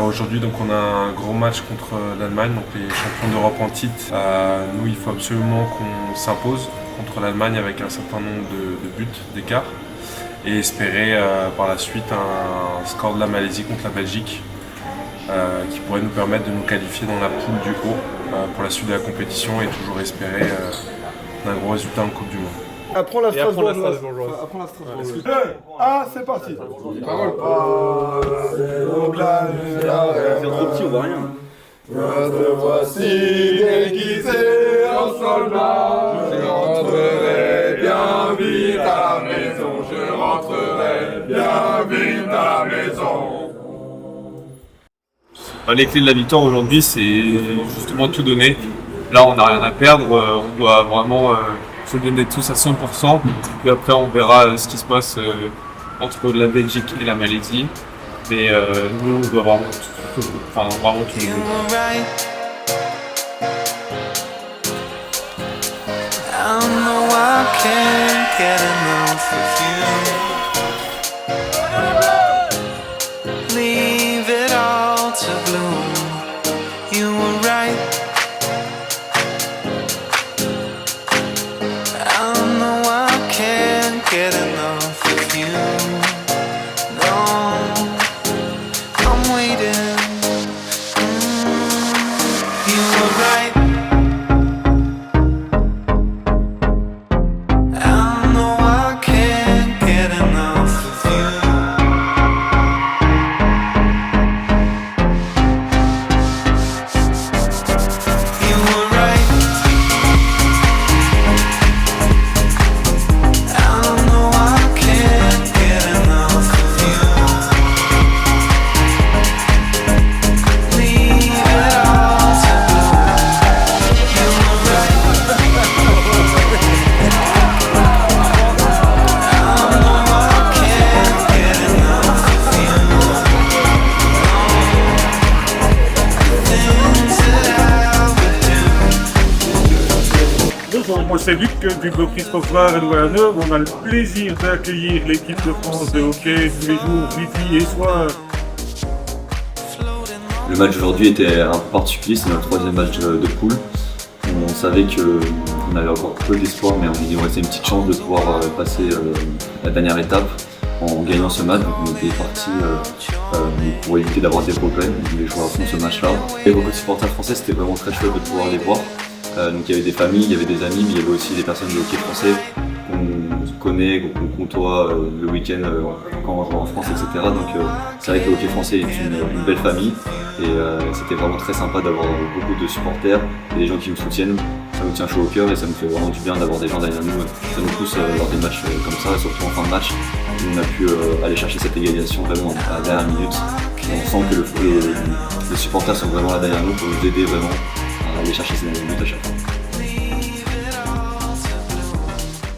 Aujourd'hui, donc, on a un gros match contre l'Allemagne, donc les champions d'Europe en titre. Nous, il faut absolument qu'on s'impose contre l'Allemagne avec un certain nombre de buts d'écart et espérer par la suite un score de la Malaisie contre la Belgique qui pourrait nous permettre de nous qualifier dans la poule du haut pour la suite de la compétition et toujours espérer un gros résultat en Coupe du Monde. Apprends la Strasbourgeoise. Apprends la Strasbourgeoise. C'est parti. Parole. C'est trop petit, on voit rien. Te voici déguisé en soldat. Je rentrerai bien vite à la maison. Je rentrerai bien vite à la maison. Les clés de la victoire aujourd'hui, c'est justement tout donner. Là, on n'a rien à perdre. On doit vraiment se donner tous à 100%. Puis après, on verra ce qui se passe entre la Belgique et la Malaisie. Mais nous, on doit vraiment tout jouer. Moi, c'est Luc du Bloc Christopher et Louvain-Neuve. On a le plaisir d'accueillir l'équipe de France de hockey tous les jours, midi et soir. Le match d'aujourd'hui était un peu particulier, c'est notre troisième match de poule. On savait qu'on avait encore peu d'espoir, mais on nous restait une petite chance de pouvoir passer la dernière étape en gagnant ce match. Donc on était parti pour éviter d'avoir des problèmes. On voulait jouer à fond ce match-là. Et beaucoup de supporters français, c'était vraiment très chouette de pouvoir les voir. Donc il y avait des familles, il y avait des amis, mais il y avait aussi des personnes du hockey français qu'on connaît, qu'on côtoie le week-end quand on joue en France, etc. Donc c'est vrai que le hockey français est une belle famille et c'était vraiment très sympa d'avoir beaucoup de supporters et des gens qui nous soutiennent. Ça nous tient chaud au cœur et ça nous fait vraiment du bien d'avoir des gens derrière nous. Ça nous pousse lors des matchs comme ça, et surtout en fin de match, où on a pu aller chercher cette égalisation vraiment à la dernière minute. Et on sent que les supporters sont vraiment là derrière nous pour nous aider vraiment à aller chercher ces dernières minutes à chaque fois.